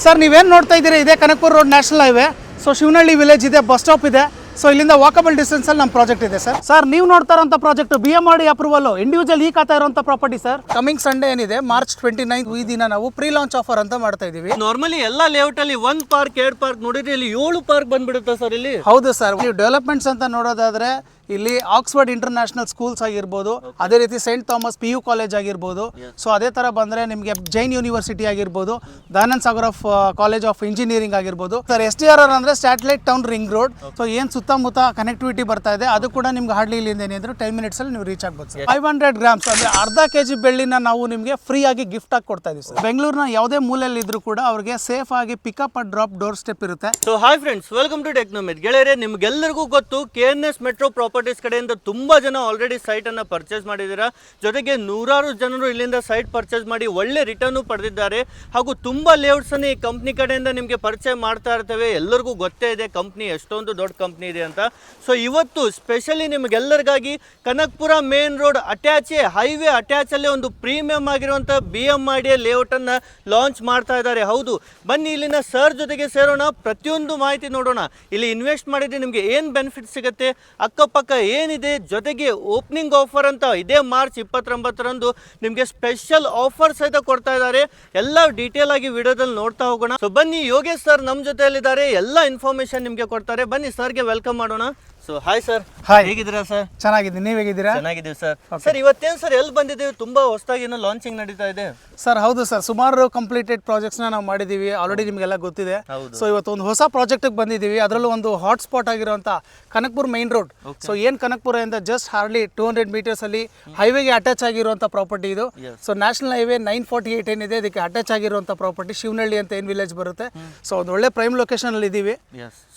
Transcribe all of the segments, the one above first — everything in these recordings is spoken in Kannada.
ಸರ್ ನೀವೇನು ನೋಡ್ತಾ ಇದ್ದೀರಿ ಇದೆ Kanakapura road national highway. So Shivanahalli village ಇದೆ, ಬಸ್ ಸ್ಟಾಪ್ ಇದೆ. ಸೊ ಇಲ್ಲಿಂದ ವಾಕಬಲ್ ಡಿಸ್ಟೆನ್ಸ್ ಅಲ್ಲಿ ನಮ್ಮ ಪ್ರಾಜೆಕ್ಟ್ ಇದೆ ಸರ್. ಸರ್ ನೀವು ನೋಡ್ತಾ ಇರೋಂಥ ಪ್ರಾಜೆಕ್ಟ್ BMRD ಅಪ್ರೂವಲ್ ಇಂಡಿವಿಜುವಲ್ ಖಾತಾ ಇರುವಂಥ ಪ್ರಾಪರ್ಟಿ ಸರ್. ಕಮಿಂಗ್ ಸಂಡೇ ಏನಿದೆ ಮಾರ್ಚ್ 29 ಈ ದಿನ ನಾವು ಪ್ರೀ ಲಾಂಚ್ ಆಫರ್ ಅಂತ ಮಾಡ್ತಾ ಇದೀವಿ. ನಾರ್ಮಲಿ ಎಲ್ಲಾ ಲೇಔಟ್ ಅಲ್ಲಿ 1 ಪಾರ್ಕ್ 2 ಪಾರ್ಕ್ ನೋಡಿದ್ರೆ ಇಲ್ಲಿ 7 ಪಾರ್ಕ್ ಬಂದ್ಬಿಡುತ್ತೆ ಸರ್ ಇಲ್ಲಿ. ಹೌದು ಸರ್, ನೀವು ಡೆವಲಪ್ಮೆಂಟ್ಸ್ ಅಂತ ನೋಡೋದಾದ್ರೆ ಇಲ್ಲಿ ಆಕ್ಸ್ಫರ್ಡ್ ಇಂಟರ್ನ್ಯಾಷನಲ್ ಸ್ಕೂಲ್ಸ್ ಆಗಿರ್ಬೋದು, ಅದೇ ರೀತಿ ಸೈಂಟ್ ಥಾಮಸ್ PU ಕಾಲೇಜ್ ಆಗಿರ್ಬೋದು. ಸೊ ಅದೇ ಥರ ಬಂದರೆ ನಿಮಗೆ ಜೈನ್ ಯೂನಿವರ್ಸಿಟಿ ಆಗಿರ್ಬೋದು, Dayananda Sagar of college of engineering ಆಗಿರ್ಬೋದು. ಸರ್ STRR ಅಂದರೆ satellite town ring road. So ಏನು ಸುತ್ತಮುತ್ತ ಕನೆಕ್ಟಿವಿಟಿ ಬರ್ತಾ ಇದೆ ಅದು ಕೂಡ ನಿಮ್ಗೆ ಹಾರ್ಡ್ಲಿ ಇಲ್ಲಿಂದ ಏನಿದ್ರು 10 ಮಿನಿಟ್ಸಲ್ಲಿ ನೀವು ರೀಚ್ ಆಗ್ಬೋದು ಸರ್. 500 ಗ್ರಾಮ್ಸ್ ಅಂದರೆ ಅರ್ಧ kg ಬೆಳ್ಳಿನ ನಾವು ನಿಮಗೆ ಫ್ರೀ ಆಗಿ ಗಿಫ್ಟ್ ಆಗಿ ಕೊಡ್ತಾ ಇದೀವಿ ಸರ್. ಬೆಂಗಳೂರಿನ ಯಾವುದೇ ಮೂಲೆಯಲ್ಲಿ ಇದ್ರೂ ಕೂಡ ಅವ್ರಿಗೆ ಸೇಫ್ ಆಗಿ pickup and drop door step ಇರುತ್ತೆ. So hi friends, welcome to Technomet. ಗೆಳೆಯರೆ, ನಿಮ್ಗೆಲ್ಲರಿಗೂ ಗೊತ್ತು KNS ಮೆಟ್ರೋ ಪ್ರಾಪರ್ಟೀಸ್ ಕಡೆಯಿಂದ ತುಂಬಾ ಜನ ಆಲ್ರೆಡಿ ಸೈಟ್ ಅನ್ನ ಪರ್ಚೇಸ್ ಮಾಡಿದ್ದೀರಾ. ಜೊತೆಗೆ ನೂರಾರು ಜನರು ಇಲ್ಲಿಂದ ಸೈಟ್ ಪರ್ಚೇಸ್ ಮಾಡಿ ಒಳ್ಳೆ ರಿಟರ್ನ್ ಪಡೆದಿದ್ದಾರೆ. ಹಾಗೂ ತುಂಬಾ ಲೇಔಟ್ಸ್ ಅನ್ನು ಈ ಕಂಪ್ನಿ ಕಡೆಯಿಂದ ನಿಮಗೆ ಪರಿಚಯ ಮಾಡ್ತಾ ಇರ್ತೇವೆ. ಎಲ್ಲರಿಗೂ ಗೊತ್ತೇ ಇದೆ ಕಂಪ್ನಿ ಎಷ್ಟೊಂದು ದೊಡ್ಡ ಕಂಪ್ನಿ ಇದೆ ಅಂತ. ಸೊ ಇವತ್ತು ಸ್ಪೆಷಲಿ ನಿಮಗೆಲ್ಲರಿಗಾಗಿ Kanakapura main road attach highway attach ಅಲ್ಲೇ ಒಂದು ಪ್ರೀಮಿಯಂ ಆಗಿರುವಂತ BMRD ಲೇಔಟ್ ಅನ್ನ ಲಾಂಚ್ ಮಾಡ್ತಾ ಇದ್ದಾರೆ. ಹೌದು, ಬನ್ನಿ ಇಲ್ಲಿನ ಸರ್ ಜೊತೆಗೆ ಸೇರೋಣ, ಪ್ರತಿಯೊಂದು ಮಾಹಿತಿ ನೋಡೋಣ. ಇಲ್ಲಿ ಇನ್ವೆಸ್ಟ್ ಮಾಡಿದ್ರೆ ನಿಮಗೆ ಏನು ಬೆನಿಫಿಟ್ ಸಿಗುತ್ತೆ, ಅಕ್ಕಪಕ್ಕ ಏನಿದೆ, ಜೊತೆಗೆ ಓಪನಿಂಗ್ ಆಫರ್ ಅಂತ ಇದೇ ಮಾರ್ಚ್ 29ರಂದು ನಿಮಗೆ ಸ್ಪೆಷಲ್ ಆಫರ್ ಸಹಿತ ಕೊಡ್ತಾ ಇದ್ದಾರೆ. ಎಲ್ಲ ಡೀಟೇಲ್ ಆಗಿ ವಿಡಿಯೋದಲ್ಲಿ ನೋಡ್ತಾ ಹೋಗೋಣ. ಸೊ ಬನ್ನಿ, ಯೋಗೇಶ್ ಸರ್ ನಮ್ಮ ಜೊತೆಯಲ್ಲಿದ್ದಾರೆ, ಎಲ್ಲ ಇನ್ಫಾರ್ಮೇಶನ್ ನಿಮಗೆ ಕೊಡ್ತಾರೆ. ಬನ್ನಿ ಸರ್ಗೆ ವೆಲ್ಕಮ್ ಮಾಡೋಣ. So hi sir. ಹಾಯ್, ಹೇಗಿದ್ದೀರಾ ಸರ್? ಚೆನ್ನಾಗಿದ್ದೀನಿ, ನೀವು ಹೇಗಿದ್ದೀರಾ? ಚೆನ್ನಾಗಿದ್ದೀವಿ ಸರ್. ಸರ್ ಇವತ್ತೇನು ಸರ್ ಎಲ್ಲಿ ಬಂದಿದ್ದೀವಿ? ತುಂಬಾ ಹೊಸದಾಗಿ ಏನೋ ಲಾಂಚಿಂಗ್ ನಡೀತಾ ಇದೆ ಸರ್. ಹೌದು ಸರ್, ಸುಮಾರು ಕಂಪ್ಲೀಟೆಡ್ ಪ್ರಾಜೆಕ್ಟ್ಸ್ನ ನಾವು ಮಾಡಿದ್ದೀವಿ, ಆಲ್ರೆಡಿ ನಿಮಗೆಲ್ಲ ಗೊತ್ತಿದೆ. ಸೊ ಇವತ್ತು ಒಂದು ಹೊಸ ಪ್ರಾಜೆಕ್ಟಿಗೆ ಬಂದಿದ್ದೀವಿ. ಅದರಲ್ಲೂ ಒಂದು ಹಾಟ್ ಸ್ಪಾಟ್ ಆಗಿರುವಂಥ ಕನಕಪುರ ಮೈನ್ ರೋಡ್. ಸೊ ಏನು ಕನಕಪುರದಿಂದ ಜಸ್ಟ್ ಹಾರ್ಡ್ಲಿ 200 ಮೀಟರ್ಸಲ್ಲಿ ಹೈವೇಗೆ ಅಟ್ಯಾಚ್ ಆಗಿರುವಂಥ ಪ್ರಾಪರ್ಟಿ ಇದು. ಸೊ ನ್ಯಾಷನಲ್ ಹೈವೇ 948 ಏನಿದೆ ಇದಕ್ಕೆ ಅಟ್ಯಾಚ್ ಆಗಿರುವಂಥ ಪ್ರಾಪರ್ಟಿ ಶಿವನಹಳ್ಳಿ ಅಂತ ಏನು ವಿಲೇಜ್ ಬರುತ್ತೆ. ಸೊ ಒಂದು ಒಳ್ಳೆ ಪ್ರೈಮ್ ಲೊಕೇಶನಲ್ಲಿ ಇದ್ದೀವಿ.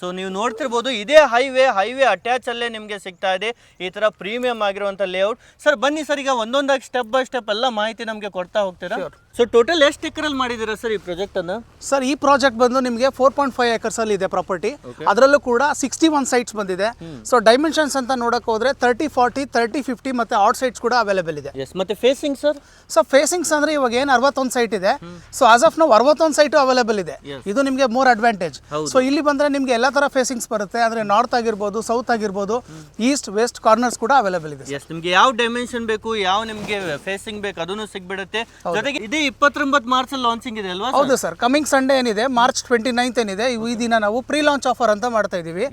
ಸೊ ನೀವು ನೋಡ್ತಿರ್ಬೋದು, ಇದೇ ಹೈವೇ ಅಟ್ಯಾಚ್ ಅಲ್ಲೇ ನಿಮಗೆ ಸಿಗ್ತಾ ಇದೆ ಈ ತರ ಪ್ರೀಮಿಯಂ ಆಗಿರುವಂತ ಲೇಔಟ್. ಸರ್ ಬನ್ನಿ ಸರ್, ಈಗ ಒಂದೊಂದಾಗಿ ಸ್ಟೆಪ್ ಬೈ ಸ್ಟೆಪ್ ಎಲ್ಲ ಮಾಹಿತಿ ನಮಗೆ ಕೊಡ್ತಾ ಹೋಗ್ತೀರಾ? ಸೊ ಟೋಟಲ್ ಎಷ್ಟು ಎಕರಲ್ಲಿ ಮಾಡಿದ್ದೀರಾ ಸರ್ ಈ ಪ್ರಾಜೆಕ್ಟ್ ಅನ್ನ? ಸರ್ ಈ ಪ್ರಾಜೆಕ್ಟ್ ಬಂದು ನಿಮಗೆ 4.5 acres ಅಲ್ಲಿ ಇದೆ ಪ್ರಾಪರ್ಟಿ. ಅದರಲ್ಲೂ ಕೂಡ 61 ಸೈಟ್ಸ್ ಬಂದಿದೆ. ಸೊ ಡೈಮೆನ್ಷನ್ಸ್ ಅಂತ ನೋಡಕ್ ಹೋದ್ರೆ 30, 40, 30, 50 ಮತ್ತೆ ಔಟ್ ಸೈಟ್ಸ್ ಕೂಡ ಅವೈಲೇಬಲ್ ಇದೆ. ಮತ್ತೆ ಫೇಸಿಂಗ್ ಸರ್? ಸೊ ಫೇಸಿಂಗ್ಸ್ ಅಂದ್ರೆ ಇವಾಗ ಏನು 61 ಸೈಟ್ ಇದೆ. ಸೊ ಆಸ್ ಆಫ್ ನಾವು 61 ಸೈಟ್ ಅವೈಲೇಬಲ್ ಇದೆ. ಇದು ನಿಮಗೆ ಮೋರ್ ಅಡ್ವಾಂಟೇಜ್. ಸೊ ಇಲ್ಲಿ ಬಂದ್ರೆ ನಿಮ್ಗೆ ಎಲ್ಲಾ ತರ ಫೇಸಿಂಗ್ಸ್ ಬರುತ್ತೆ. ಅಂದ್ರೆ ನಾರ್ತ್ ಆಗಿರ್ಬೋದು, ಸೌತ್ ಆಗಿರ್ಬೋದು, ಈಸ್ಟ್ ವೆಸ್ಟ್ ಕಾರ್ನರ್ಸ್ ಕೂಡ ಅವೈಲೇಬಲ್ ಇದೆ. ನಿಮ್ಗೆ ಯಾವ ಡೈಮೆನ್ಷನ್ ಬೇಕು, ಯಾವ ನಿಮ್ಗೆ ಫೇಸಿಂಗ್ ಬೇಕು ಅದನ್ನು ಸಿಗ್ಬಿಡುತ್ತೆ. ಜೊತೆಗೆ ಇದೇ 29 ಮಾರ್ಚ್ ಅಲ್ಲಿ ಲಾಂಚಿಂಗ್ ಇದೆ ಅಲ್ವಾ? ಹೌದು ಸರ್, ಕಮಿಂಗ್ ಸಂಡೇ ಏನಿದೆ ಮಾರ್ಚ್ 29 ಏನಿದೆ ಈ ದಿನ ನಾವು ಪ್ರೀ ಲಾಂಚ್ ಆಫರ್ ಅಂತ ಮಾಡ್ತಾ ಇದೀವಿ.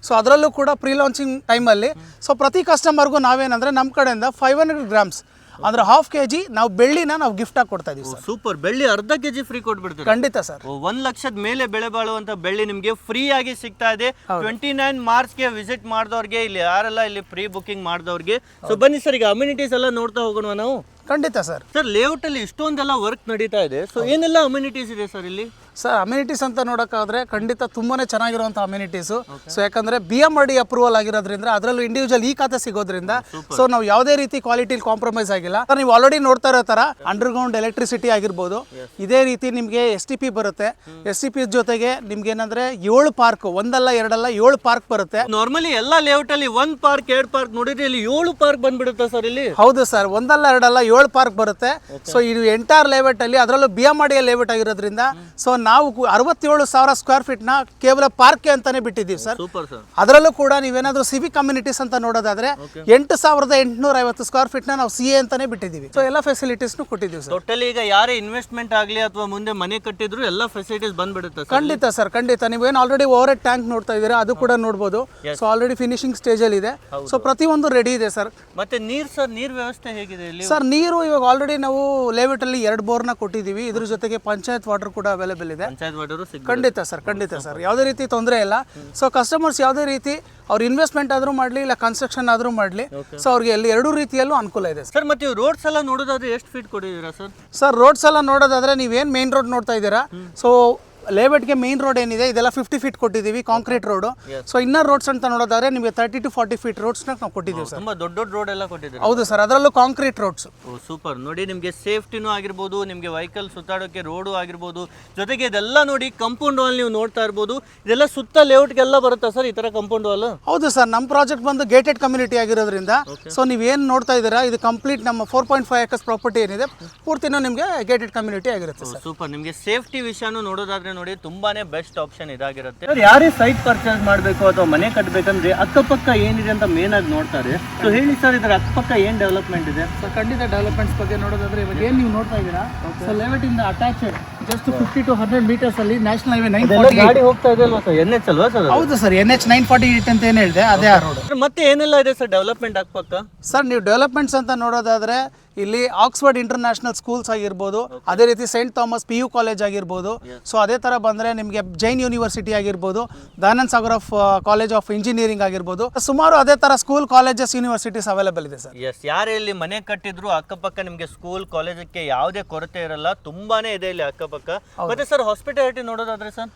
ಸೊ ಅದರಲ್ಲೂ ಕೂಡ ಪ್ರೀ ಲಾಂಚಿಂಗ್ ಟೈಮಲ್ಲಿ ಸೊ ಪ್ರತಿ ಕಸ್ಟಮರ್ಗೂ ನಾವೇನಂದ್ರೆ ನಮ್ಮ ಕಡೆಯಿಂದ 500 ಗ್ರಾಮ್ಸ್ ಅಂದ್ರೆ ½ kg ನಾವು ಬೆಳ್ಳಿನ ನಾವು ಗಿಫ್ಟ್ ಆಗಿ ಕೊಡ್ತಾ ಇದೀವಿ. ಸೂಪರ್, ಬೆಳ್ಳಿ ಅರ್ಧ kg ಫ್ರೀ ಕೊಟ್ಬಿಡ್ತೀವಿ. ಖಂಡಿತ ಸರ್. 1 ಲಕ್ಷದ ಮೇಲೆ ಬೆಳೆ ಬಾಳುವಂತ ಬೆಳ್ಳಿ ನಿಮ್ಗೆ ಫ್ರೀ ಆಗಿ ಸಿಗ್ತಾ ಇದೆ. 29 ಮಾರ್ಚ್ಗೆ ವಿಸಿಟ್ ಮಾಡಿದವ್ರಿಗೆ, ಇಲ್ಲಿ ಯಾರೆಲ್ಲ ಇಲ್ಲಿ ಪ್ರೀ ಬುಕಿಂಗ್ ಮಾಡಿದವ್ರಿಗೆ. ಸೊ ಬನ್ನಿ ಸರ್, ಈಗ ಅಮ್ಯುನಿಟೀಸ್ ಎಲ್ಲ ನೋಡ್ತಾ ಹೋಗೋಣ ನಾವು. ಖಂಡಿತ ಸರ್. ಸರ್ ಲೇಔಟ್ ಅಲ್ಲಿ ಇಷ್ಟೊಂದೆಲ್ಲ ವರ್ಕ್ ನಡೀತಾ ಇದೆ. ಸೊ ಏನೆಲ್ಲ ಅಮ್ಯುನಿಟೀಸ್ ಇದೆ ಸರ್ ಇಲ್ಲಿ? ಸರ್ ಅಮ್ಯುನಿಟೀಸ್ ಅಂತ ನೋಡೋಕ್ಕಾದ್ರೆ ಖಂಡಿತ ತುಂಬಾನೇ ಚೆನ್ನಾಗಿರುವಂಥ ಅಮ್ಯುನಿಟೀಸು. ಸೊ ಯಾಕಂದ್ರೆ BMRD ಅಪ್ರೂವಲ್ ಆಗಿರೋದ್ರಿಂದ, ಅದರಲ್ಲೂ ಇಂಡಿವಿಜುವಲ್ ಖಾತೆ ಸಿಗೋದ್ರಿಂದ ಸೊ ನಾವು ಯಾವುದೇ ರೀತಿ ಕ್ವಾಲಿಟಿಲಿ ಕಾಂಪ್ರಮೈಸ್ ಆಗಿಲ್ಲ. ನೀವು ಆಲ್ರೆಡಿ ನೋಡ್ತಾ ಇರೋ ತರ ಅಂಡರ್ಗ್ರೌಂಡ್ ಎಲೆಕ್ಟ್ರಿಸಿಟಿ ಆಗಿರ್ಬೋದು, ಇದೇ ರೀತಿ ನಿಮಗೆ STP ಬರುತ್ತೆ. STP ಜೊತೆಗೆ ನಿಮ್ಗೆ ಏನಂದ್ರೆ 7 ಪಾರ್ಕ್, ಒಂದಲ್ಲ ಎರಡಲ್ಲ 7 ಪಾರ್ಕ್ ಬರುತ್ತೆ. ನಾರ್ಮಲಿ ಎಲ್ಲಾ ಲೇಔಟ್ ಅಲ್ಲಿ 1 ಪಾರ್ಕ್ 2 ಪಾರ್ಕ್ ನೋಡಿದ್ರೆ ಇಲ್ಲಿ 7 ಪಾರ್ಕ್ ಬಂದ್ಬಿಡುತ್ತೆ ಸರ್ ಇಲ್ಲಿ. ಹೌದು ಸರ್, ಒಂದಲ್ಲ ಎರಡಲ್ಲ 7 ಪಾರ್ಕ್ ಬರುತ್ತೆ. ಸೊ ಇದು ಎಂಟೈರ್ ಲೇಔಟ್ ಅಲ್ಲಿ, ಅದರಲ್ಲೂ BMRD ಲೇಔಟ್ ಆಗಿರೋದ್ರಿಂದ ಸೊ ನಾವು 67,000 ಸ್ಕ್ವೇರ್ ಫೀಟ್ ನ ಕೇವಲ ಪಾರ್ಕ್ ಅಂತಾನೆ ಬಿಟ್ಟಿದ್ದೀವಿ ಸರ್. ಅದರಲ್ಲೂ ಕೂಡ ನೀವೇನಾದ್ರೂ ಸಿವಿಕ್ ಕಮ್ಯುನಿಟೀಸ್ ಅಂತ ನೋಡೋದಾದ್ರೆ 8,850 ಸ್ಕ್ವೇರ್ ಫೀಟ್ ನ ನಾವು CA ಅಂತಾನೆ ಬಿಟ್ಟಿದ್ದೀವಿ. ಸೊ ಎಲ್ಲ ಫೆಸಿಲಿಟೀಸ್ ಕೊಟ್ಟಿದ್ದೀವಿ ಸರ್. ಟೋಟಲಿ ಈಗ ಯಾರೇ ಇನ್ವೆಸ್ಟ್ಮೆಂಟ್ ಆಗಲಿ ಅಥವಾ ಮುಂದೆ ಮನೆ ಕಟ್ಟಿದ್ರು ಎಲ್ಲ ಫೆಸಿಲಿಟೀಸ್ ಬಂದ್ಬಿಡುತ್ತೆ. ಖಂಡಿತ ಸರ್, ಖಂಡಿತ. ನೀವೇನು ಆಲ್ರೆಡಿ ಓವರ್ ಹೆಡ್ ಟ್ಯಾಂಕ್ ನೋಡ್ತಾ ಇದ್ದೀರಾ, ಅದು ಕೂಡ ನೋಡಬಹುದು. ಸೊ ಆಲ್ರೆಡಿ ಫಿನಿಶಿಂಗ್ ಸ್ಟೇಜ್ ಅಲ್ಲಿ ಇದೆ. ಸೊ ಪ್ರತಿಯೊಂದು ರೆಡಿ ಇದೆ ಸರ್. ಮತ್ತೆ ನೀರ್ ಸರ್, ನೀರ್ ವ್ಯವಸ್ಥೆ ಹೇಗಿದೆ ಇಲ್ಲಿ? ಸರ್ ನೀರು ಇವಾಗ ಆಲ್ರೆಡಿ ನಾವು ಲೇಔಟ್ ಅಲ್ಲಿ 2 ಬೋರ್ನ ಕೊಟ್ಟಿದ್ದೀವಿ. ಇದ್ರ ಜೊತೆಗೆ ಪಂಚಾಯತ್ ವಾಟರ್ ಕೂಡ ಅವೈಲೇಬಲ್ ಇದೆ. ಖಂಡಿತ ಸರ್, ಖಂಡಿತ ಸರ್, ಯಾವುದೇ ರೀತಿ ತೊಂದರೆ ಇಲ್ಲ. ಸೊ ಕಸ್ಟಮರ್ಸ್ ಯಾವುದೇ ರೀತಿ ಅವ್ರ ಇನ್ವೆಸ್ಟ್ಮೆಂಟ್ ಆದ್ರೂ ಮಾಡಲಿ ಇಲ್ಲ ಕನ್ಸ್ಟ್ರಕ್ಷನ್ ಆದ್ರೂ ಮಾಡಲಿ, ಸೊ ಅವ್ರಿಗೆ ಎರಡೂ ರೀತಿಯಲ್ಲೂ ಅನುಕೂಲ ಇದೆ ಸರ್. ಮತ್ತೆ ರೋಡ್ಸ್ ಎಲ್ಲ ನೋಡೋದಾದ್ರೆ ಎಷ್ಟು ಫೀಟ್ ಕೊಟ್ಟಿದ್ದೀರಾ ಸರ್? ಸರ್ ರೋಡ್ಸ್ ಎಲ್ಲ ನೋಡೋದಾದ್ರೆ ನೀವೇನು ಮೇನ್ ರೋಡ್ ನೋಡ್ತಾ ಇದ್ದೀರಾ, ಸೊ ಲೇಔಟ್ಗೆ ಮೇನ್ ರೋಡ್ ಏನಿದೆ ಇದೆಲ್ಲ 50 ಫೀಟ್ ಕೊಟ್ಟಿದ್ದೀವಿ, concrete road. So inner roads ಅಂತ ನೋಡೋದಾದ್ರೆ ನಿಮಗೆ 30 to 40 ಫೀಟ್ ರೋಡ್ಸ್ ನಾವು ಕೊಟ್ಟಿದ್ದೀವಿ ಸರ್. ತುಂಬಾ ದೊಡ್ಡ ದೊಡ್ಡ ರೋಡ್ ಎಲ್ಲ ಕೊಟ್ಟಿದ್ದೀವಿ. ಹೌದು ಸರ್, ಅದರಲ್ಲೂ ಕಾಂಕ್ರೀಟ್ ರೋಡ್ಸ್. ಸೂಪರ್. ನೋಡಿ, ನಿಮಗೆ ಸೇಫ್ಟಿನೂ ಆಗಿರ್ಬೋದು, ನಿಮಗೆ ವೆಹಿಕಲ್ ಸುತ್ತಾಡೋಕೆ ರೋಡು ಆಗಿರ್ಬೋದು, ಜೊತೆಗೆ ಇದೆಲ್ಲ ನೋಡಿ ಕಾಂಪೌಂಡ್ ವಾಲ್ ನೀವು ನೋಡ್ತಾ ಇರ್ಬೋದು. ಇದೆಲ್ಲ ಸುತ್ತ ಲೇಔಟ್ಗೆಲ್ಲ ಬರುತ್ತಾ ಸರ್ ಈ ತರ ಕಾಂಪೌಂಡ್ ವಾಲ್? ಹೌದು ಸರ್, ನಮ್ಮ ಪ್ರಾಜೆಕ್ಟ್ ಬಂದು ಗೇಟೆಡ್ ಕಮ್ಯುನಿಟಿ ಆಗಿರೋದ್ರಿಂದ ಸೊ ನೀವೇನು ನೋಡ್ತಾ ಇದ್ದೀರಾ ಇದು ಕಂಪ್ಲೀಟ್ ನಮ್ಮ 4.5 acres ಪ್ರಾಪರ್ಟಿ ಏನಿದೆ ಪೂರ್ತಿನೂ ನಿಮಗೆ ಗೇಟೆಡ್ ಕಮ್ಯುನಿಟಿ ಆಗಿರುತ್ತೆ ಸರ್. ಸೂಪರ್. ನಿಮಗೆ ಸೇಫ್ಟಿ ವಿಷಯನೂ ನೋಡೋದಾದ್ರೆ ನೋಡಿ ತುಂಬಾನೇ ಬೆಸ್ಟ್ ಆಪ್ಷನ್ ಇದಾಗಿರುತ್ತೆ. ಯಾರೇ ಸೈಟ್ ಪರ್ಚೇಸ್ ಮಾಡಬೇಕು ಅಥವಾ ಮನೆ ಕಟ್ಟಬೇಕಂದ್ರೆ ಅಕ್ಕಪಕ್ಕ ಏನಿದೆ ಅಂತ ಮೇನ್ ಆಗಿ ನೋಡ್ತಾರೆ. ಸೊ ಹೇಳಿ ಸರ್, ಇದರ ಅಕ್ಕಪಕ್ಕ ಏನ್ ಡೆವಲಪ್ಮೆಂಟ್ ಇದೆ? ಸೊ ಖಂಡಿತ ಡೆವಲಪ್ಮೆಂಟ್ಸ್ ಬಗ್ಗೆ ನೋಡೋದಾದ್ರೆ ಇವಾಗ ಏನು ನೀವು ನೋಡ್ತಾ ಇದ್ದೀರಾ, ಸೊ ಲೆವೆಟ್ ಇಂದ ಅಟ್ಯಾಚೆಡ್ ಜಸ್ಟ್ 50 to 100 meters ಅಲ್ಲಿ ನ್ಯಾಷನಲ್ ಹೈವೇ 948 ಗಾಡಿ ಹೋಗ್ತಾ ಇದೆ ಅಲ್ವಾ ಸರ್? NH ಅಲ್ವಾ ಸರ್? ಹೌದು ಸರ್, NH 948 ಅಂತ ಏನು ಹೇಳಿದೆ ಅದೇ ಆ ರೋಡ್. ಮತ್ತೆ ಏನೆಲ್ಲ ಇದೆ ಸರ್ ಡೆವಲಪ್ಮೆಂಟ್ ಅಕ್ಕಪಕ್ಕ? ಸರ್ ನೀವು ಡೆವಲಪ್ಮೆಂಟ್ಸ್ ಅಂತ ನೋಡೋದಾದ್ರೆ ಇಲ್ಲಿ ಆಕ್ಸ್ಫರ್ಡ್ ಇಂಟರ್ನ್ಯಾಷನಲ್ ಸ್ಕೂಲ್ಸ್ ಆಗಿರ್ಬೋದು, ಅದೇ ರೀತಿ ಸೈಂಟ್ ಥಾಮಸ್ PU ಕಾಲೇಜ್ ಆಗಿರ್ಬೋದು. ಸೊ ಅದೇ ಥರ ಬಂದರೆ ನಿಮಗೆ ಜೈನ್ ಯೂನಿವರ್ಸಿಟಿ ಆಗಿರ್ಬೋದು, Dayananda Sagar of college of engineering ಆಗಿರ್ಬೋದು, ಸುಮಾರು ಅದೇ ಥರ ಸ್ಕೂಲ್ ಕಾಲೇಜಸ್ ಯೂನಿವರ್ಸಿಟೀಸ್ ಅವೈಲೇಬಲ್ ಇದೆ ಸರ್. ಎಸ್, ಯಾರೇ ಇಲ್ಲಿ ಮನೆ ಕಟ್ಟಿದ್ರು ಅಕ್ಕಪಕ್ಕ ನಿಮಗೆ ಸ್ಕೂಲ್ ಕಾಲೇಜಕ್ಕೆ ಯಾವುದೇ ಕೊರತೆ ಇರಲ್ಲ, ತುಂಬಾನೇ ಇದೆ ಇಲ್ಲಿ ಅಕ್ಕಪಕ್ಕ. ಮತ್ತೆ ಸರ್ ಹಾಸ್ಪಿಟಾಲಿಟಿ ನೋಡೋದಾದ್ರೆ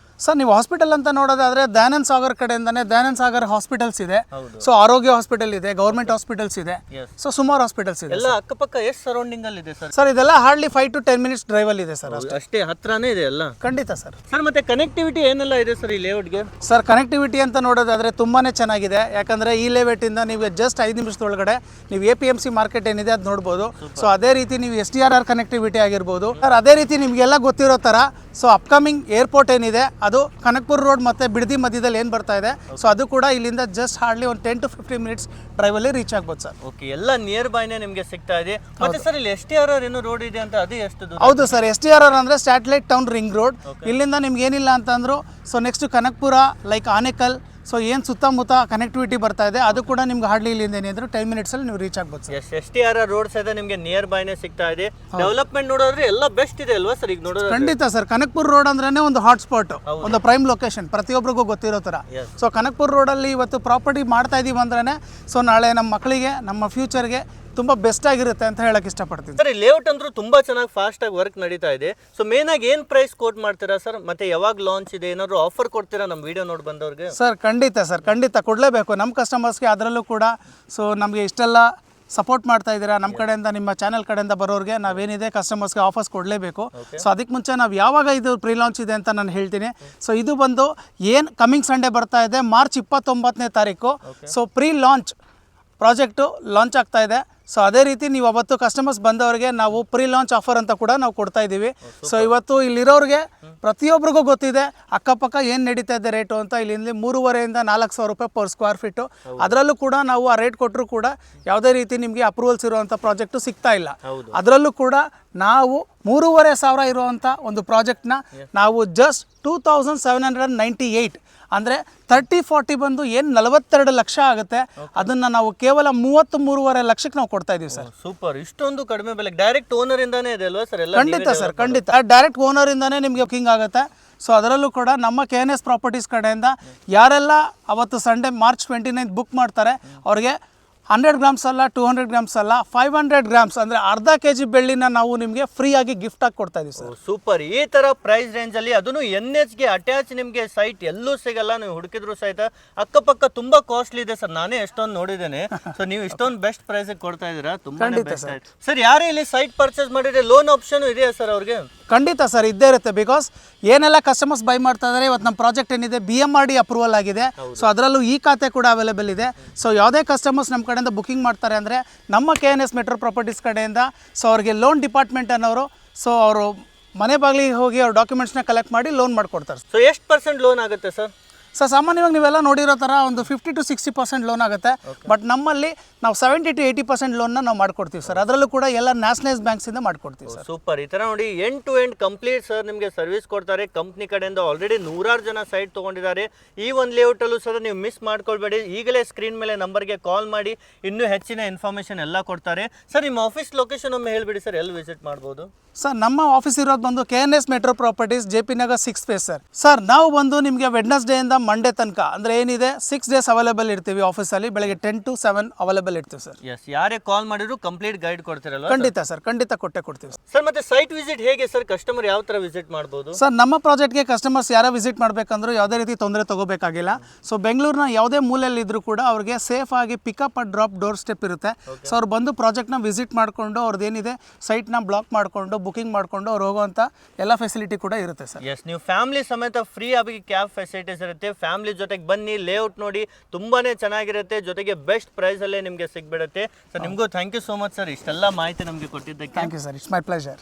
ಸರ್ ನೀವು ಹಾಸ್ಪಿಟಲ್ ಅಂತ ನೋಡೋದಾದ್ರೆ ದಯಾನಂದ ಸಾಗರ್ ಕಡೆಯಿಂದಾನೆ ದಯಾನಂದ ಸಾಗರ್ ಹಾಸ್ಪಿಟಲ್ಸ್ ಇದೆ, ಸೊ ಆರೋಗ್ಯ ಹಾಸ್ಪಿಟಲ್ ಇದೆ, ಗೌರ್ಮೆಂಟ್ ಹಾಸ್ಪಿಟಲ್ಸ್ ಇದೆ, ಸೊ ಸುಮಾರು ಹಾಸ್ಪಿಟಲ್ಸ್ ಇದೆ. ಎಲ್ಲ ಅಕ್ಕಪಕ್ಕ ಎಷ್ಟು ಸರೌಂಡಿಂಗ್ ಅಲ್ಲಿ ಇದೆ ಸರ್? ಸರ್ ಇದೆಲ್ಲ ಹಾರ್ಡ್ಲಿ 5 to 10 minutes ಡ್ರೈವ್ ಅಲ್ಲಿ ಇದೆ ಸರ್. ಅಷ್ಟೇ ಹತ್ರನೇ ಇದೆ ಎಲ್ಲ? ಖಂಡಿತ ಸರ್. ಸರ್ ಮತ್ತೆ ಕನೆಕ್ಟಿವಿಟಿ ಏನೆಲ್ಲ ಇದೆ ಸರ್ ಈ ಲೇಔಟ್ಗೆ? ಸರ್ ಕನೆಕ್ಟಿವಿಟಿ ಅಂತ ನೋಡೋದಾದ್ರೆ ತುಂಬಾನೇ ಚೆನ್ನಾಗಿದೆ. ಯಾಕಂದ್ರೆ ಈ ಲೇಔಟ್ ಇಂದ ನೀವು ಜಸ್ಟ್ 5 ನಿಮಿಷದೊಳಗಡೆ ನೀವು APMC ಮಾರ್ಕೆಟ್ ಏನಿದೆ ಅದು ನೋಡ್ಬೋದು. ಸೊ ಅದೇ ರೀತಿ ನೀವು STRR ಕನೆಕ್ಟಿವಿಟಿ ಆಗಿರ್ಬೋದು ಸರ್. ಅದೇ ರೀತಿ ನಿಮಗೆಲ್ಲ ಗೊತ್ತಿರೋ ಥರ ಸೊ ಅಪ್ಕಮಿಂಗ್ ಏರ್ಪೋರ್ಟ್ ಏನಿದೆ ಅದು ಕನಕ್ಪುರ್ ರೋಡ್ ಮತ್ತು ಬಿಡದಿ ಮಧ್ಯದಲ್ಲಿ ಏನು ಬರ್ತಾ ಇದೆ, ಸೊ ಅದು ಕೂಡ ಇಲ್ಲಿಂದ ಜಸ್ಟ್ ಹಾರ್ಡ್ಲಿ ಒಂದು 10 to 15 minutes ಡ್ರೈವಲ್ಲಿ ರೀಚ್ ಆಗ್ಬೋದು ಸರ್. ಓಕೆ, ಎಲ್ಲ ನಿಯರ್ ಬೈನೇ ನಿಮಗೆ ಸಿಗ್ತಾ ಇದೆ. ಮತ್ತೆ ಸರ್ ಇಲ್ಲಿ STRR ಏನೋ ರೋಡ್ ಇದೆ ಅಂತ, ಅದು ಎಷ್ಟು ದೂರ? ಹೌದು ಸರ್, STRR ಅಂದರೆ ಸ್ಯಾಟಲೈಟ್ ಟೌನ್ ರಿಂಗ್ ರೋಡ್. ಇಲ್ಲಿಂದ ನಿಮ್ಗೆ ಏನಿಲ್ಲ ಅಂತಂದ್ರು so next Kanakapura like Anekal, so ಏನು ಸುತ್ತಮುತ್ತ ಕನೆಕ್ಟಿವಿಟಿ ಬರ್ತಾ ಇದೆ ಅದು ಕೂಡ ನಿಮ್ಗೆ ಹಾರ್ಡ್ಲಿ ಇಲ್ಲಿಂದ ಏನಿದ್ರು 10 minutes ಅಲ್ಲಿ ನೀವು ರೀಚ್ ಆಗ್ಬೋದು ಸರ್. STRR ರೋಡ್ ಸಹಿತ ನಿಮಗೆ ನಿಯರ್ ಬೈನೇ ಸಿಗ್ತಾ ಇದೆ. ಡೆವಲಪ್ಮೆಂಟ್ ನೋಡೋದ್ರೆ ಎಲ್ಲ ಬೆಸ್ಟ್ ಇದೆ ಅಲ್ವಾ ಸರ್ ಈಗ ನೋಡೋದು? ಖಂಡಿತ ಸರ್, ಕನಕ್ಪುರ್ ರೋಡ್ ಅಂದ್ರೇನೆ ಒಂದು ಹಾಟ್ ಸ್ಪಾಟ್, ಒಂದು ಪ್ರೈಮ್ ಲೊಕೇಶನ್ ಪ್ರತಿಯೊಬ್ಬರಿಗೂ ಗೊತ್ತಿರೋ ಥರ. ಸೊ ಕನಕ್ಪುರ್ ರೋಡಲ್ಲಿ ಇವತ್ತು ಪ್ರಾಪರ್ಟಿ ಮಾಡ್ತಾ ಇದೀವಿ ಅಂದ್ರೇನೆ ಸೊ ನಾಳೆ ನಮ್ಮ ಮಕ್ಕಳಿಗೆ ನಮ್ಮ ಫ್ಯೂಚರ್ಗೆ ತುಂಬ ಬೆಸ್ಟ್ ಆಗಿರುತ್ತೆ ಅಂತ ಹೇಳಕ್ ಇಷ್ಟಪಡ್ತೀನಿ ಸರ್. ಈ ಲೇಔಟ್ ಅಂದ್ರೂ ತುಂಬಾ ಚೆನ್ನಾಗಿ ಫಾಸ್ಟ್ ಆಗಿ ವರ್ಕ್ ನಡೀತಾ ಇದೆ. ಸೊ ಮೇನ್ ಆಗಿ ಏನ್ ಪ್ರೈಸ್ ಕೋಟ್ ಮಾಡ್ತೀರಾ ಸರ್? ಮತ್ತೆ ಯಾವಾಗ ಲಾಂಚ್ ಇದೆ, ಏನಾದ್ರು ಆಫರ್ ಕೊಡ್ತೀರಾ ನಮ್ಮ ವಿಡಿಯೋ ನೋಡಿ ಬಂದವ್ರಿಗೆ? ಸರ್ ಖಂಡಿತ ಕೊಡಲೇಬೇಕು ನಮ್ಮ ಕಸ್ಟಮರ್ಸ್ಗೆ. ಅದರಲ್ಲೂ ಕೂಡ ಸೊ ನಮಗೆ ಇಷ್ಟೆಲ್ಲ ಸಪೋರ್ಟ್ ಮಾಡ್ತಾ ಇದ್ದೀರಾ ನಮ್ಮ ಕಡೆಯಿಂದ, ನಿಮ್ಮ ಚಾನಲ್ ಕಡೆಯಿಂದ ಬರೋರಿಗೆ ನಾವೇನಿದೆ ಕಸ್ಟಮರ್ಸ್ಗೆ ಆಫರ್ಸ್ ಕೊಡಲೇಬೇಕು. ಸೊ ಅದಕ್ಕೆ ಮುಂಚೆ ನಾವು ಯಾವಾಗ ಇದು ಪ್ರೀ ಲಾಂಚ್ ಇದೆ ಅಂತ ನಾನು ಹೇಳ್ತೀನಿ. ಸೊ ಇದು ಬಂದು ಏನು ಕಮಿಂಗ್ ಸಂಡೇ ಬರ್ತಾ ಇದೆ ಮಾರ್ಚ್ 29ನೇ ತಾರೀಕು. So pre launch project launch ಆಗ್ತಾ ಇದೆ. ಸೊ ಅದೇ ರೀತಿ ನೀವು ಅವತ್ತು ಕಸ್ಟಮರ್ಸ್ ಬಂದವರಿಗೆ ನಾವು ಪ್ರೀ ಲಾಂಚ್ ಆಫರ್ ಅಂತ ಕೂಡ ನಾವು ಕೊಡ್ತಾ ಇದ್ದೀವಿ. ಸೊ ಇವತ್ತು ಇಲ್ಲಿರೋರಿಗೆ ಪ್ರತಿಯೊಬ್ಬರಿಗೂ ಗೊತ್ತಿದೆ ಅಕ್ಕಪಕ್ಕ ಏನು ನಡೀತಾ ಇದೆ ರೇಟು ಅಂತ. ಇಲ್ಲಿಂದ 3,500 to 4,000 ರೂಪಾಯಿ ಪರ್ ಸ್ಕ್ವೇರ್ ಫೀಟು. ಅದರಲ್ಲೂ ಕೂಡ ನಾವು ಆ ರೇಟ್ ಕೊಟ್ಟರು ಕೂಡ ಯಾವುದೇ ರೀತಿ ನಿಮಗೆ ಅಪ್ರೂವಲ್ಸ್ ಇರುವಂಥ ಪ್ರಾಜೆಕ್ಟು ಸಿಗ್ತಾ ಇಲ್ಲ. ಅದರಲ್ಲೂ ಕೂಡ ನಾವು 3,500 ಇರುವಂಥ ಒಂದು ಪ್ರಾಜೆಕ್ಟ್ನ ನಾವು ಜಸ್ಟ್ 2,798 ಅಂದರೆ 30-40 ಬಂದು ಏನು 42 ಲಕ್ಷ ಆಗುತ್ತೆ, ಅದನ್ನು ನಾವು ಕೇವಲ 33.5 ಲಕ್ಷಕ್ಕೆ ನಾವು ಕೊಡ್ತಾ ಇದೀವಿ ಸರ್. ಸೂಪರ್, ಇಷ್ಟೊಂದು ಕಡಿಮೆ ಬೆಲೆ ಡೈರೆಕ್ಟ್ ಓನರ್ ಇಂದಾನೇ ಇದೆ ಅಲ್ವಾ ಸರ್? ಎಲ್ಲ ಖಂಡಿತ ಸರ್, ಖಂಡಿತ ಡೈರೆಕ್ಟ್ ಓನರ್ ಇಂದಾನೇ ನಿಮಗೆ ಬುಕಿಂಗ್ ಆಗುತ್ತೆ. ಸೊ ಅದರಲ್ಲೂ ಕೂಡ ನಮ್ಮ KNS ಪ್ರಾಪರ್ಟೀಸ್ ಕಡೆಯಿಂದ ಯಾರೆಲ್ಲ ಅವತ್ತು ಸಂಡೇ ಮಾರ್ಚ್ 29 ಬುಕ್ ಮಾಡ್ತಾರೆ ಅವ್ರಿಗೆ 100 grams ಅಲ್ಲ, 200 grams ಅಲ್ಲ, 500 grams ಅಂದರೆ ಅರ್ಧ kg ಬೆಳ್ಳಿನ ನಾವು ನಿಮಗೆ ಫ್ರೀ ಆಗಿ ಗಿಫ್ಟ್ ಆಗಿ ಕೊಡ್ತಾ ಇದೀವಿ ಸರ್. ಸೂಪರ್, ಈ ತರ ಪ್ರೈಸ್ ರೇಂಜ್ ಅಲ್ಲಿ ಅದನ್ನು NHಗೆ ಅಟ್ಯಾಚ್ ನಿಮಗೆ ಸೈಟ್ ಎಲ್ಲೂ ಸಿಗಲ್ಲ. ನೀವು ಹುಡುಕಿದ್ರು ಸಹಿತ ಅಕ್ಕಪಕ್ಕ ತುಂಬಾ ಕಾಸ್ಟ್ಲಿ ಇದೆ ಸರ್, ನಾನೇ ಎಷ್ಟೊಂದು ನೋಡಿದ್ದೇನೆ. ಸೊ ನೀವು ಇಷ್ಟೊಂದು ಬೆಸ್ಟ್ ಪ್ರೈಸ್ ಕೊಡ್ತಾ ಇದೀರಾ, ತುಂಬಾ ಬೆಸ್ಟ್ ಆಯ್ತು ಸರ್. ಯಾರೇ ಇಲ್ಲಿ ಸೈಟ್ ಪರ್ಚೇಸ್ ಮಾಡಿದ್ರೆ ಲೋನ್ ಆಪ್ಷನ್ ಇದೆಯಾ ಸರ್ ಅವ್ರಿಗೆ? ಖಂಡಿತ ಸರ್ ಇದ್ದೇ ಇರುತ್ತೆ. ಬಿಕಾಸ್ ಏನೆಲ್ಲ ಕಸ್ಟಮರ್ಸ್ ಬೈ ಮಾಡ್ತಾ ಇದ್ದಾರೆ ಇವತ್ತು ನಮ್ಮ ಪ್ರಾಜೆಕ್ಟ್ ಏನಿದೆ BMRD ಅಪ್ರೂವಲ್ ಆಗಿದೆ. ಸೊ ಅದರಲ್ಲೂ ಈ ಖಾತೆ ಕೂಡ ಅವೈಲೇಬಲ್ ಇದೆ. ಸೊ ಯಾವುದೇ ಕಸ್ಟಮರ್ಸ್ ನಮ್ಮ ಕಡೆಯಿಂದ ಬುಕಿಂಗ್ ಮಾಡ್ತಾರೆ ಅಂದರೆ ನಮ್ಮ KNS ಮೆಟ್ರೋ ಪ್ರಾಪರ್ಟೀಸ್ ಕಡೆಯಿಂದ ಸೊ ಅವ್ರಿಗೆ ಲೋನ್ ಡಿಪಾರ್ಟ್ಮೆಂಟ್ ಅನ್ನೋರು ಸೊ ಅವರು ಮನೆ ಬಾಗಿಲಿಗೆ ಹೋಗಿ ಅವ್ರ ಡಾಕ್ಯುಮೆಂಟ್ಸ್ನ ಕಲೆಕ್ಟ್ ಮಾಡಿ ಲೋನ್ ಮಾಡಿಕೊಡ್ತಾರೆ. ಸೊ ಎಷ್ಟು % ಲೋನ್ ಆಗುತ್ತೆ ಸರ್? ಸರ್ ಸಾಮಾನ್ಯವಾಗಿ ನೀವೆಲ್ಲ ನೋಡಿರೋ ಥರ ಒಂದು 50 to 60% ಲೋನ್ ಆಗುತ್ತೆ. ಬಟ್ ನಮ್ಮಲ್ಲಿ ನಾವು 70 to 80% ಲೋನ್ನ ನಾವು ಮಾಡ್ಕೊಡ್ತೀವಿ ಸರ್. ಅದರಲ್ಲೂ ಕೂಡ ಎಲ್ಲ ನ್ಯಾಷನಲೈಸ್ ಬ್ಯಾಂಕ್ಸಿಂದ ಮಾಡ್ಕೊಡ್ತೀವಿ ಸರ್. ಸೂಪರ್, ಈ ಥರ ನೋಡಿ end to end complete sir ನಿಮಗೆ ಸರ್ವಿಸ್ ಕೊಡ್ತಾರೆ. ಕಂಪ್ನಿ ಕಡೆಯಿಂದ ಆಲ್ರೆಡಿ 100 ಜನ ಸೈಟ್ ತೊಗೊಂಡಿದ್ದಾರೆ. ಈ ಒಂದು ಲೇಔಟಲ್ಲೂ ಸರ್ ನೀವು ಮಿಸ್ ಮಾಡ್ಕೊಳ್ಬೇಡಿ. ಈಗಲೇ ಸ್ಕ್ರೀನ್ ಮೇಲೆ ನಂಬರ್ಗೆ ಕಾಲ್ ಮಾಡಿ ಇನ್ನೂ ಹೆಚ್ಚಿನ ಇನ್ಫಾರ್ಮೇಷನ್ ಎಲ್ಲ ಕೊಡ್ತಾರೆ. ಸರ್ ನಿಮ್ಮ ಆಫೀಸ್ ಲೊಕೇಶನ್ ಒಮ್ಮೆ ಹೇಳಿಬಿಡಿ ಸರ್, ಎಲ್ಲಿ ವಿಸಿಟ್ ಮಾಡ್ಬೋದು? ಸರ್ ನಮ್ಮ ಆಫೀಸ್ ಇರೋದು ಬಂದು KNS metro properties JP Nagar 6th phase sir. Sir ನಾವು ಬಂದು ನಿಮಗೆ ವೆಡ್ನೆಸ್ಡೇ ಇಂದ ಮಂಡೇ ತನಕ ಅಂದರೆ ಏನಿದೆ 6 days ಅವೈಲೇಬಲ್ ಇರ್ತೀವಿ ಆಫೀಸಲ್ಲಿ. ಬೆಳಗ್ಗೆ 10 to 7 ಅವೈಲೇಬಲ್ ಇರ್ತೀವಿ ಸರ್. ಎಸ್, ಯಾರೇ ಕಾಲ್ ಮಾಡಿದ್ರು ಕಂಪ್ಲೀಟ್ ಗೈಡ್ ಕೊಡ್ತೀರಲ್ಲ? ಖಂಡಿತ ಸರ್, ಖಂಡಿತ ಕೊಟ್ಟೆ ಕೊಡ್ತೀವಿ ಸರ್. ಮತ್ತೆ ಸೈಟ್ ವಿಸಿಟ್ ಹೇಗೆ ಸರ್? ಕಸ್ಟಮರ್ ಯಾವ ಥರ ವಿಸಿಟ್ ಮಾಡ್ಬೋದು ಸರ್? ನಮ್ಮ ಪ್ರಾಜೆಕ್ಟ್ಗೆ ಕಸ್ಟಮರ್ಸ್ ಯಾರೋ ವಿಸಿಟ್ ಮಾಡಬೇಕಂದ್ರೂ ಯಾವುದೇ ರೀತಿ ತೊಂದರೆ ತಗೋಬೇಕಾಗಿಲ್ಲ. ಸೊ ಬೆಂಗಳೂರಿನ ಯಾವುದೇ ಮೂಲೆಯಲ್ಲಿ ಇದ್ರೂ ಕೂಡ ಅವ್ರಿಗೆ ಸೇಫ್ ಆಗಿ pickup and drop door step ಇರುತ್ತೆ. ಸೊ ಅವ್ರು ಬಂದು ಪ್ರಾಜೆಕ್ಟ್ನ ವಿಸಿಟ್ ಮಾಡಿಕೊಂಡು ಅವ್ರದ್ದು ಏನಿದೆ ಸೈಟ್ನ ಬ್ಲಾಕ್ ಮಾಡಿಕೊಂಡು ಬುಕಿಂಗ್ ಮಾಡಿಕೊಂಡು ಅವ್ರು ಹೋಗುವಂಥ ಎಲ್ಲ ಫೆಸಿಲಿಟಿ ಕೂಡ ಇರುತ್ತೆ ಸರ್. ಎಸ್, ನೀವು ಫ್ಯಾಮಿಲಿ ಸಮೇತ ಫ್ರೀ ಆಗಿ ಕ್ಯಾಬ್ ಫೆಸಿಲಿಟೀಸ್ ಇರುತ್ತೆ. ಫ್ಯಾಮಿಲಿ ಜೊತೆಗೆ ಬನ್ನಿ, ಲೇಔಟ್ ನೋಡಿ, ತುಂಬಾನೇ ಚೆನ್ನಾಗಿರುತ್ತೆ. ಜೊತೆಗೆ ಬೆಸ್ಟ್ ಪ್ರೈಸ್ ಅಲ್ಲೇ ನಿಮಗೆ ಸಿಗ್ಬಿಡುತ್ತೆ. ಸರ್ ನಿಮಗೂ thank you so much sir, ಇಷ್ಟೆಲ್ಲ ಮಾಹಿತಿ ನಮಗೆ ಕೊಟ್ಟಿದ್ದಕ್ಕೆ. Thank you sir, it's my pleasure.